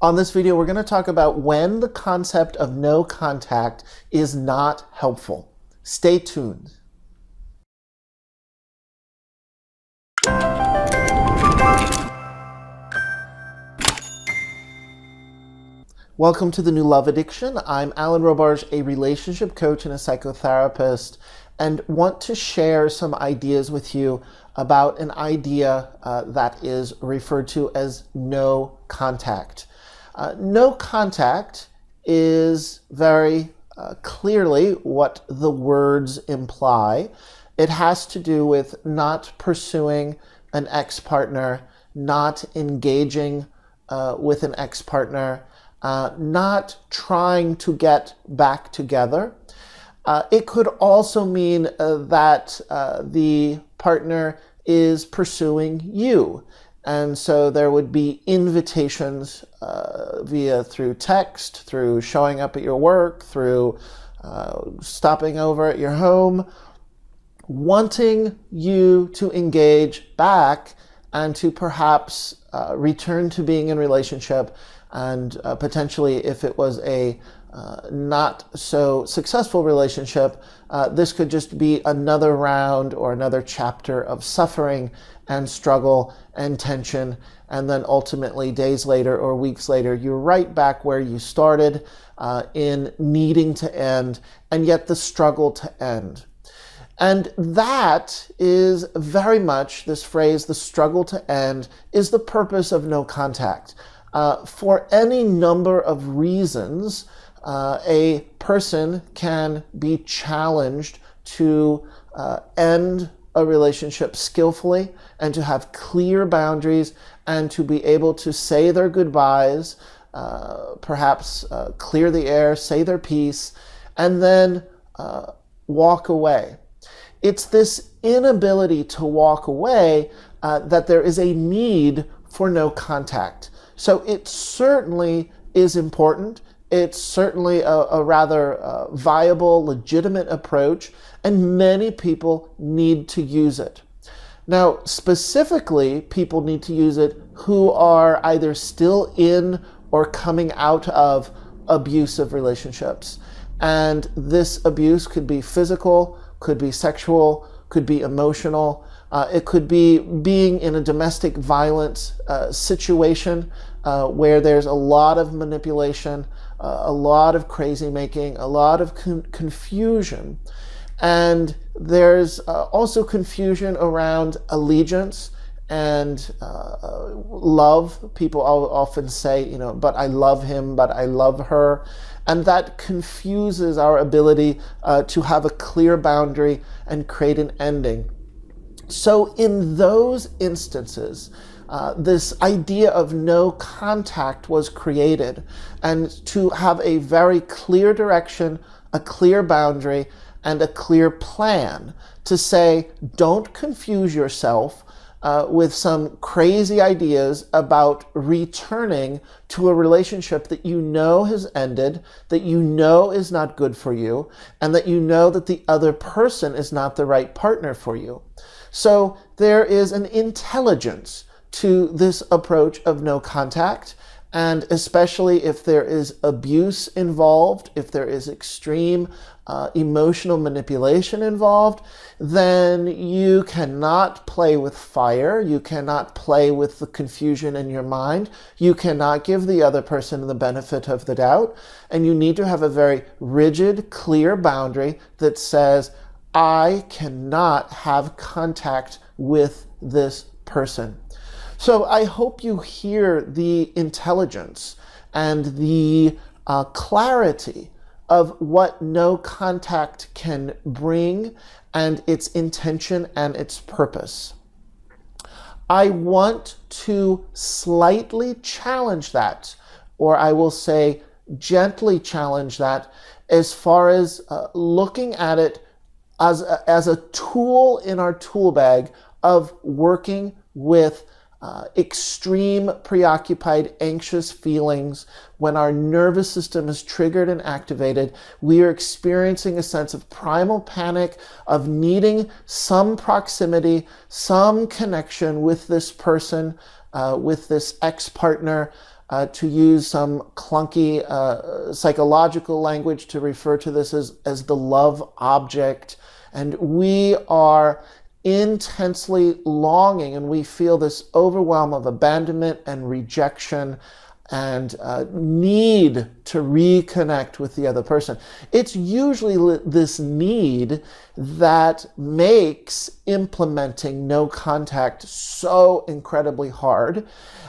On this video, we're going to talk about when the concept of no contact is not helpful. Stay tuned. Welcome to the New Love Addiction. I'm Alan Robarge, a relationship coach and a psychotherapist, and want to share some ideas with you about an idea that is referred to as no contact. No contact is very clearly what the words imply. It has to do with not pursuing an ex-partner, not engaging with an ex-partner, not trying to get back together. It could also mean that the partner is pursuing you. And so there would be invitations through text, through showing up at your work, through stopping over at your home, wanting you to engage back and to perhaps return to being in relationship. And potentially, if it was a not so successful relationship, this could just be another round or another chapter of suffering and struggle and tension. And then ultimately, days later or weeks later, you're right back where you started in needing to end, and yet the struggle to end. And that is very much, this phrase, the struggle to end, is the purpose of no contact. For any number of reasons, a person can be challenged to end a relationship skillfully and to have clear boundaries and to be able to say their goodbyes, perhaps clear the air, say their piece, and then walk away. It's this inability to walk away that there is a need for no contact. So it certainly is important. It's certainly a rather viable, legitimate approach, and many people need to use it. Now, specifically, people need to use it who are either still in or coming out of abusive relationships. And this abuse could be physical, could be sexual, could be emotional. It could be being in a domestic violence situation where there's a lot of manipulation, a lot of crazy making, a lot of confusion. And there's also confusion around allegiance and love. People often say, but I love him, but I love her. And that confuses our ability to have a clear boundary and create an ending. So in those instances, this idea of no contact was created, and to have a very clear direction, a clear boundary, and a clear plan to say, don't confuse yourself with some crazy ideas about returning to a relationship that you know has ended, that you know is not good for you, and that you know that the other person is not the right partner for you. So there is an intelligence to this approach of no contact, and especially if there is abuse involved, if there is extreme emotional manipulation involved, then you cannot play with fire. You cannot play with the confusion in your mind. You cannot give the other person the benefit of the doubt. And you need to have a very rigid, clear boundary that says, I cannot have contact with this person. So I hope you hear the intelligence and the clarity of what no contact can bring and its intention and its purpose. I want to slightly challenge that, or I will say gently challenge that, as far as looking at it as a tool in our tool bag of working with extreme, preoccupied, anxious feelings. When our nervous system is triggered and activated, we are experiencing a sense of primal panic, of needing some proximity, some connection with this person, with this ex-partner, to use some clunky psychological language to refer to this as the love object. And we are intensely longing, and we feel this overwhelm of abandonment and rejection and need to reconnect with the other person. It's usually this need that makes implementing no contact so incredibly hard.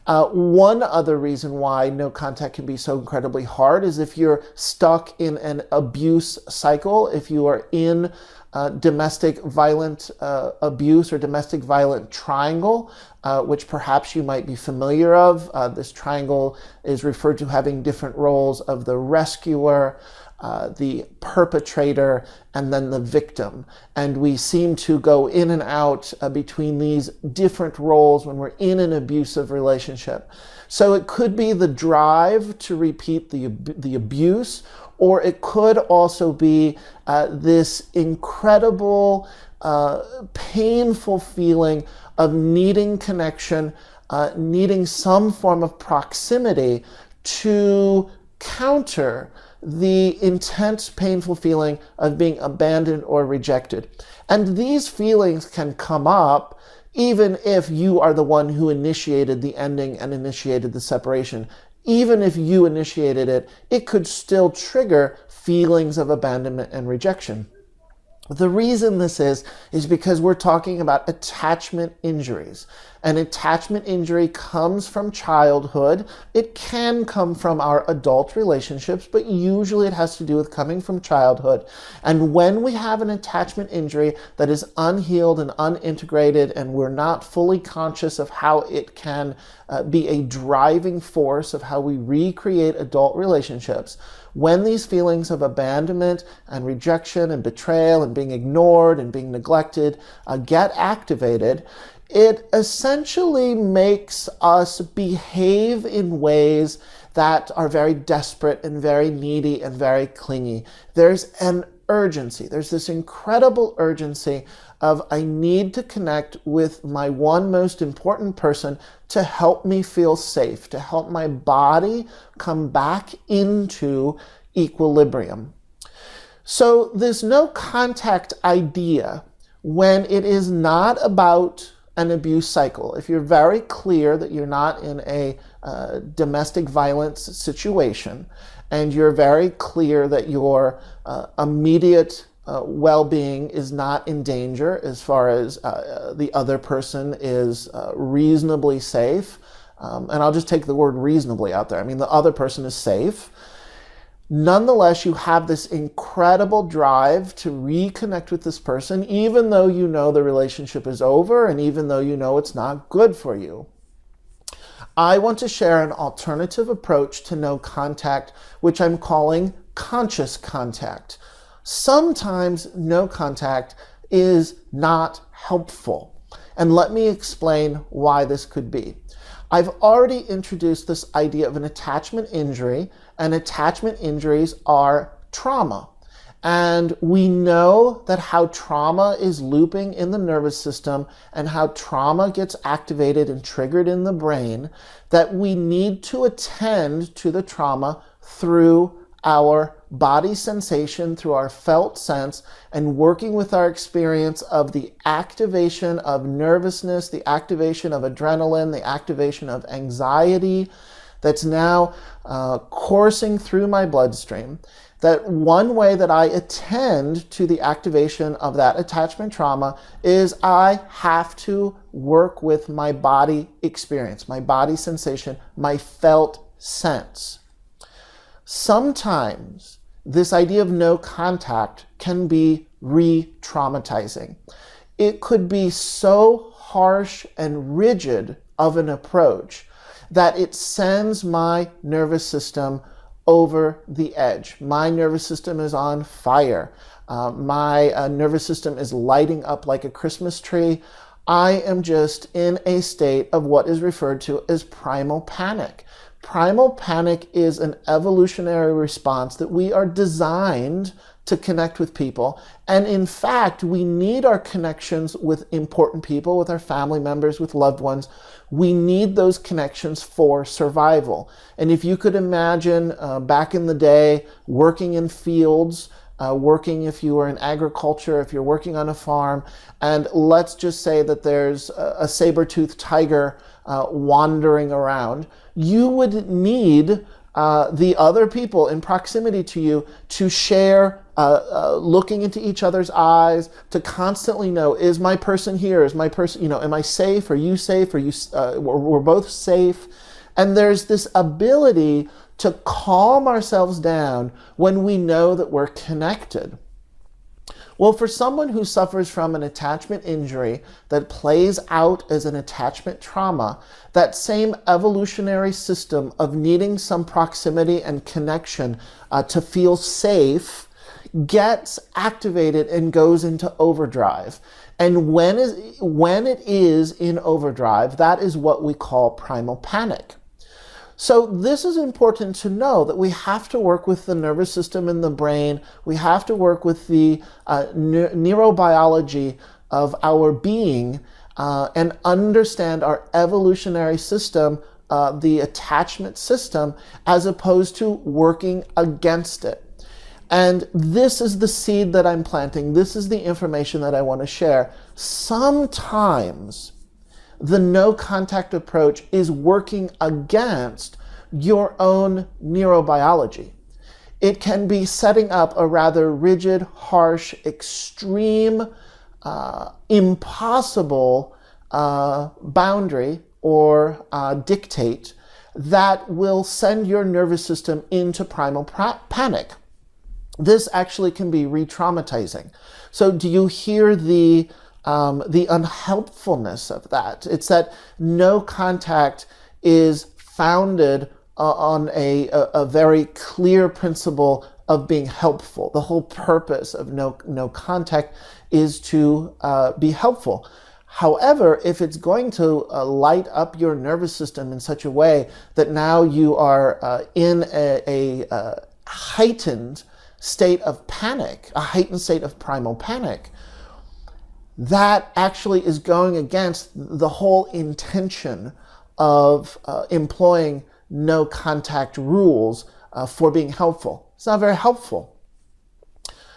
One other reason why no contact can be so incredibly hard is if you're stuck in an abuse cycle, if you are in domestic violent abuse or domestic violent triangle, which perhaps you might be familiar of. This triangle is referred to having different roles of the rescuer, the perpetrator, and then the victim. And we seem to go in and out between these different roles when we're in an abusive relationship. So it could be the drive to repeat the abuse, or it could also be this incredible, painful feeling of needing connection, needing some form of proximity to counter the intense, painful feeling of being abandoned or rejected. And these feelings can come up even if you are the one who initiated the ending and initiated the separation. Even if you initiated it, it could still trigger feelings of abandonment and rejection. The reason this is because we're talking about attachment injuries. An attachment injury comes from childhood. It can come from our adult relationships, but usually it has to do with coming from childhood. And when we have an attachment injury that is unhealed and unintegrated, and we're not fully conscious of how it can be a driving force of how we recreate adult relationships, when these feelings of abandonment and rejection and betrayal and being ignored and being neglected get activated, it essentially makes us behave in ways that are very desperate and very needy and very clingy. There's an urgency. There's this incredible urgency of I need to connect with my one most important person to help me feel safe, to help my body come back into equilibrium. So this no contact idea, when it is not about an abuse cycle, if you're very clear that you're not in a domestic violence situation, and you're very clear that your immediate well-being is not in danger as far as the other person is reasonably safe, and I'll just take the word reasonably out there. I mean, the other person is safe. Nonetheless, you have this incredible drive to reconnect with this person, even though you know the relationship is over and even though you know it's not good for you. I want to share an alternative approach to no contact, which I'm calling conscious contact. Sometimes no contact is not helpful. And let me explain why this could be. I've already introduced this idea of an attachment injury, and attachment injuries are trauma. And we know that how trauma is looping in the nervous system and how trauma gets activated and triggered in the brain, that we need to attend to the trauma through our body sensation, through our felt sense, and working with our experience of the activation of nervousness, the activation of adrenaline, the activation of anxiety that's now coursing through my bloodstream. That one way that I attend to the activation of that attachment trauma is I have to work with my body experience, my body sensation, my felt sense. Sometimes this idea of no contact can be re-traumatizing. It could be so harsh and rigid of an approach that it sends my nervous system over the edge. My nervous system is on fire. My nervous system is lighting up like a Christmas tree. I am just in a state of what is referred to as primal panic. Primal panic is an evolutionary response that we are designed to connect with people. And in fact, we need our connections with important people, with our family members, with loved ones. We need those connections for survival. And if you could imagine back in the day, working in fields, working if you were in agriculture, if you're working on a farm, and let's just say that there's a saber-toothed tiger wandering around, you would need the other people in proximity to you to share, looking into each other's eyes, to constantly know, is my person here? Is my person, am I safe? Are you safe? We're both safe. And there's this ability to calm ourselves down when we know that we're connected. Well, for someone who suffers from an attachment injury that plays out as an attachment trauma, that same evolutionary system of needing some proximity and connection to feel safe gets activated and goes into overdrive. And when it is in overdrive, that is what we call primal panic. So this is important to know, that we have to work with the nervous system in the brain. We have to work with the neurobiology of our being and understand our evolutionary system, the attachment system, as opposed to working against it. And this is the seed that I'm planting. This is the information that I want to share. Sometimes the no contact approach is working against your own neurobiology. It can be setting up a rather rigid, harsh, extreme, impossible boundary or dictate that will send your nervous system into primal panic. This actually can be re-traumatizing. So do you hear the unhelpfulness of that? It's that no contact is founded on a very clear principle of being helpful. The whole purpose of no contact is to be helpful. However, if it's going to light up your nervous system in such a way that now you are in a heightened state of panic, a heightened state of primal panic, that actually is going against the whole intention of employing no contact rules for being helpful. It's not very helpful.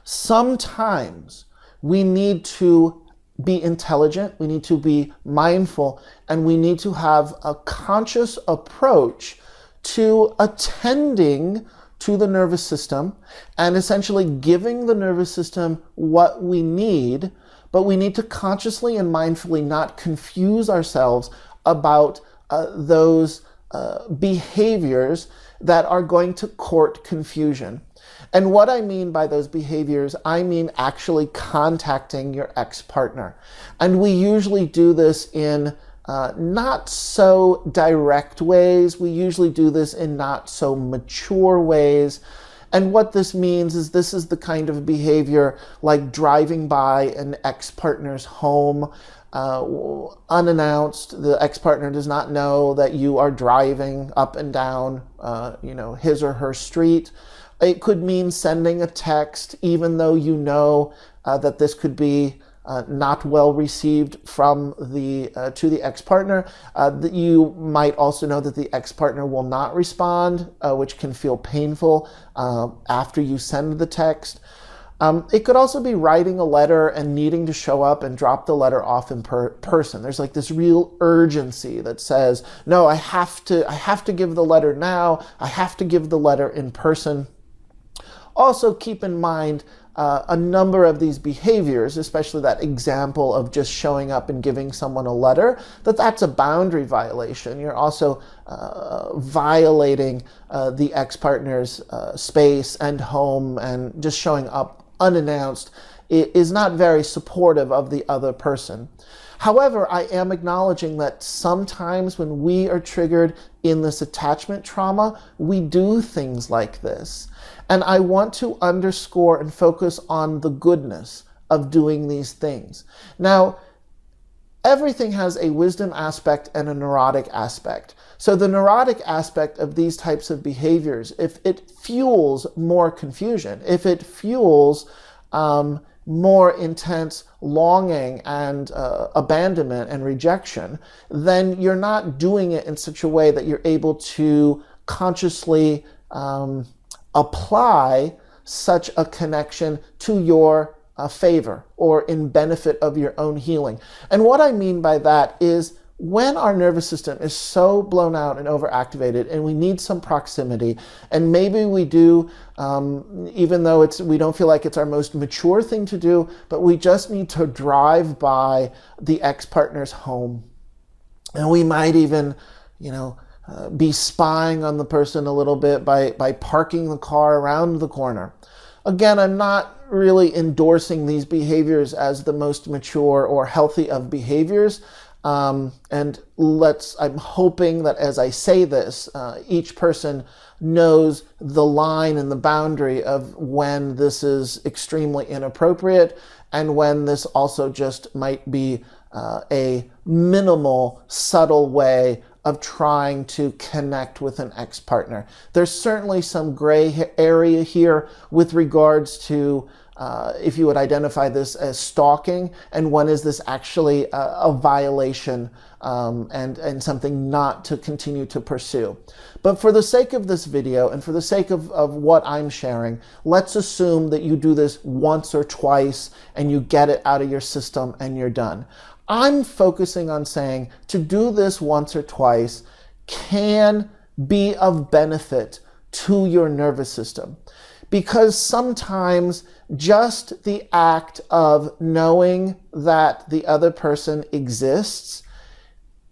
Sometimes we need to be intelligent, we need to be mindful, and we need to have a conscious approach to attending to the nervous system and essentially giving the nervous system what we need, but we need to consciously and mindfully not confuse ourselves about those behaviors that are going to court confusion. And what I mean by those behaviors, I mean actually contacting your ex-partner. And we usually do this in not so direct ways. We usually do this in not so mature ways. And what this means is this is the kind of behavior like driving by an ex-partner's home unannounced. The ex-partner does not know that you are driving up and down his or her street. It could mean sending a text even though you know that this could be not well received from to the ex-partner. That you might also know that the ex-partner will not respond, which can feel painful after you send the text. It could also be writing a letter and needing to show up and drop the letter off in person. There's like this real urgency that says, no, I have to give the letter now. I have to give the letter in person. Also keep in mind a number of these behaviors, especially that example of just showing up and giving someone a letter, that's a boundary violation. You're also violating the ex-partner's space and home, and just showing up unannounced is not very supportive of the other person. However, I am acknowledging that sometimes when we are triggered in this attachment trauma, we do things like this. And I want to underscore and focus on the goodness of doing these things. Now, everything has a wisdom aspect and a neurotic aspect. So the neurotic aspect of these types of behaviors, if it fuels more confusion, if it fuels more intense longing and abandonment and rejection, then you're not doing it in such a way that you're able to consciously apply such a connection to your favor or in benefit of your own healing. And what I mean by that is when our nervous system is so blown out and overactivated and we need some proximity, and maybe we do, even though we don't feel like it's our most mature thing to do, but we just need to drive by the ex-partner's home. And we might even, be spying on the person a little bit by parking the car around the corner. Again, I'm not really endorsing these behaviors as the most mature or healthy of behaviors. I'm hoping that as I say this, each person knows the line and the boundary of when this is extremely inappropriate and when this also just might be a minimal, subtle way of trying to connect with an ex-partner. There's certainly some gray area here with regards to if you would identify this as stalking, and when is this actually a violation and something not to continue to pursue. But for the sake of this video and for the sake of what I'm sharing, let's assume that you do this once or twice and you get it out of your system and you're done. I'm focusing on saying to do this once or twice can be of benefit to your nervous system. Because sometimes just the act of knowing that the other person exists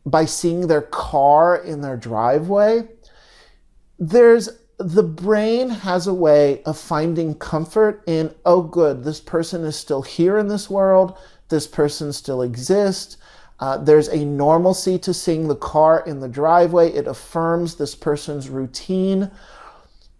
by seeing their car in their driveway, the brain has a way of finding comfort in, oh good, this person is still here in this world, this person still exists. There's a normalcy to seeing the car in the driveway. It affirms this person's routine.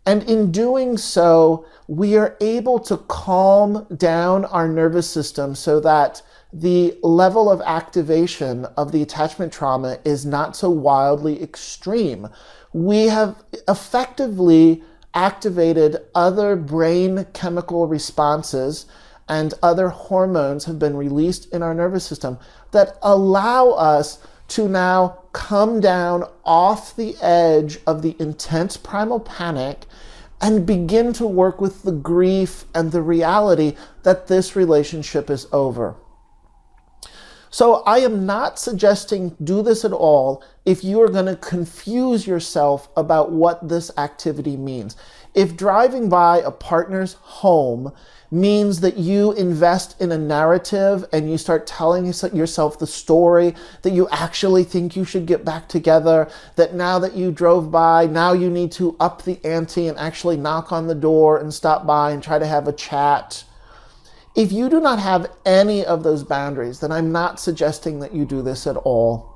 And in doing so, we are able to calm down our nervous system so that the level of activation of the attachment trauma is not so wildly extreme. We have effectively activated other brain chemical responses and other hormones have been released in our nervous system that allow us to now come down off the edge of the intense primal panic and begin to work with the grief and the reality that this relationship is over. So I am not suggesting do this at all if you are going to confuse yourself about what this activity means. If driving by a partner's home means that you invest in a narrative and you start telling yourself the story that you actually think you should get back together, that now that you drove by, now you need to up the ante and actually knock on the door and stop by and try to have a chat. If you do not have any of those boundaries, then I'm not suggesting that you do this at all.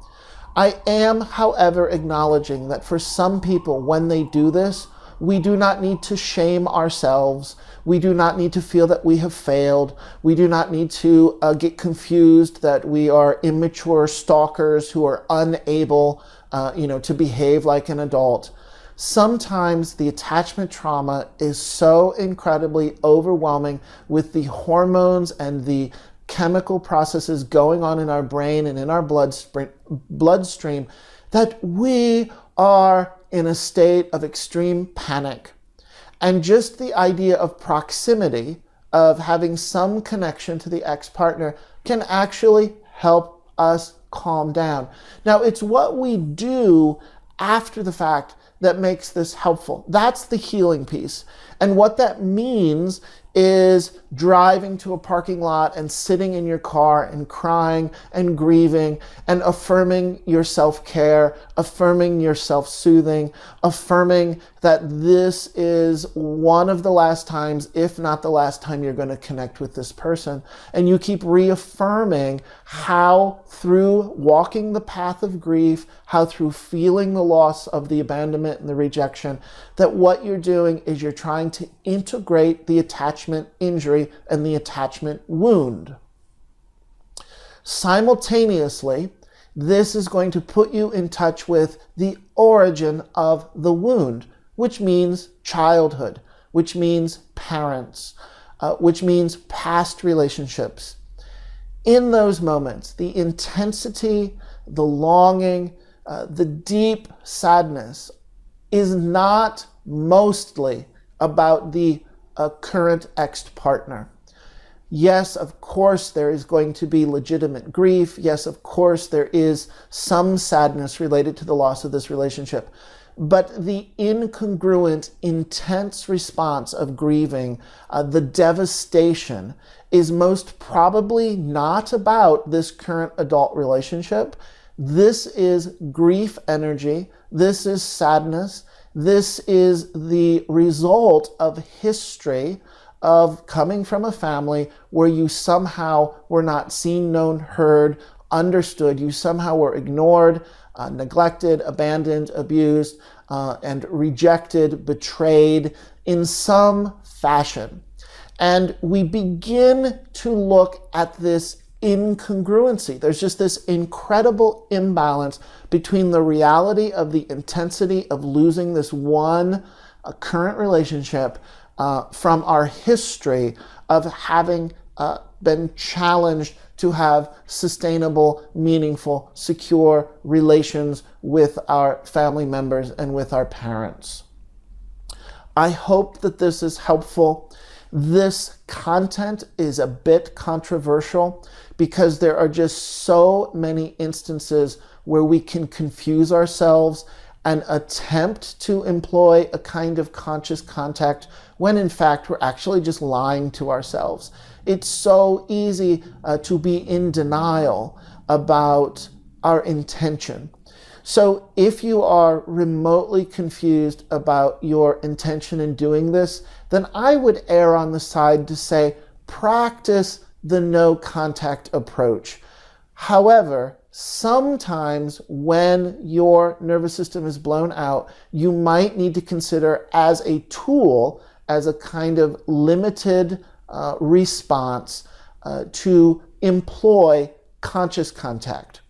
I am, however, acknowledging that for some people, when they do this, we do not need to shame ourselves. We do not need to feel that we have failed. We do not need to get confused that we are immature stalkers who are unable, to behave like an adult. Sometimes the attachment trauma is so incredibly overwhelming with the hormones and the chemical processes going on in our brain and in our bloodstream that we are in a state of extreme panic. And just the idea of proximity, of having some connection to the ex-partner, can actually help us calm down. Now, it's what we do after the fact that makes this helpful. That's the healing piece. And what that means is driving to a parking lot and sitting in your car and crying and grieving and affirming your self-care, affirming your self-soothing, affirming that this is one of the last times, if not the last time, you're going to connect with this person. And you keep reaffirming how through walking the path of grief, how through feeling the loss of the abandonment and the rejection, that what you're doing is you're trying to integrate the attachment injury and the attachment wound. Simultaneously, this is going to put you in touch with the origin of the wound, which means childhood, which means parents, which means past relationships. In those moments, the intensity, the longing, the deep sadness is not mostly about the current ex-partner. Yes, of course, there is going to be legitimate grief. Yes, of course, there is some sadness related to the loss of this relationship. But the incongruent, intense response of grieving, the devastation, is most probably not about this current adult relationship. This is grief energy. This is sadness. This is the result of history of coming from a family where you somehow were not seen, known, heard, understood. You somehow were ignored, neglected, abandoned, abused, and rejected, betrayed in some fashion. And we begin to look at this incongruency. There's just this incredible imbalance between the reality of the intensity of losing this one current relationship from our history of having been challenged to have sustainable, meaningful, secure relations with our family members and with our parents. I hope that this is helpful. This content is a bit controversial because there are just so many instances where we can confuse ourselves and attempt to employ a kind of conscious contact when in fact we're actually just lying to ourselves. It's so easy to be in denial about our intention. So if you are remotely confused about your intention in doing this, then I would err on the side to say practice the no contact approach. However, sometimes when your nervous system is blown out, you might need to consider as a tool, as a kind of limited response to employ conscious contact.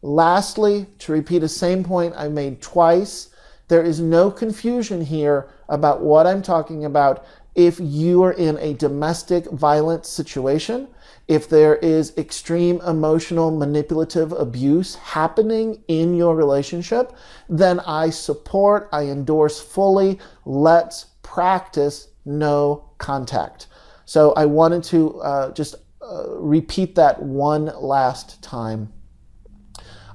Lastly, to repeat the same point I made twice, there is no confusion here about what I'm talking about if you are in a domestic violence situation, if there is extreme emotional manipulative abuse happening in your relationship, then I support, I endorse fully, let's practice no contact. So I wanted to just repeat that one last time.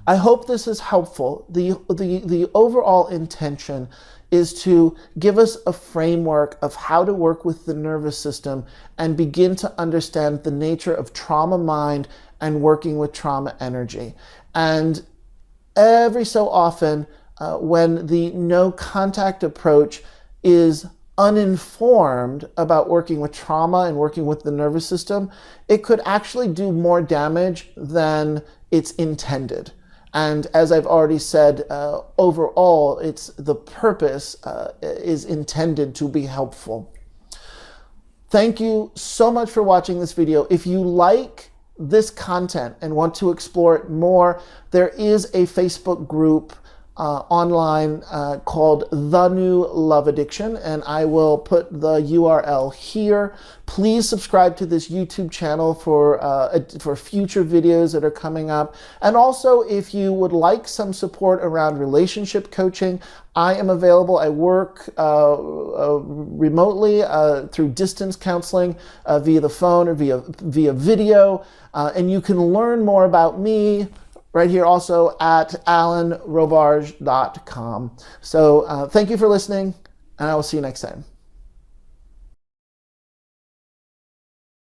I hope this is helpful. The overall intention is to give us a framework of how to work with the nervous system and begin to understand the nature of trauma mind and working with trauma energy. And every so often, when the no contact approach is uninformed about working with trauma and working with the nervous system, it could actually do more damage than it's intended. And as I've already said, overall, the purpose is intended to be helpful. Thank you so much for watching this video. If you like this content and want to explore it more, there is a Facebook group online called The New Love Addiction, and I will put the URL here. Please subscribe to this YouTube channel for future videos that are coming up. And also, if you would like some support around relationship coaching, I am available. I work remotely through distance counseling via the phone or via video, and you can learn more about me right here also at alanrobarge.com. So thank you for listening, and I will see you next time.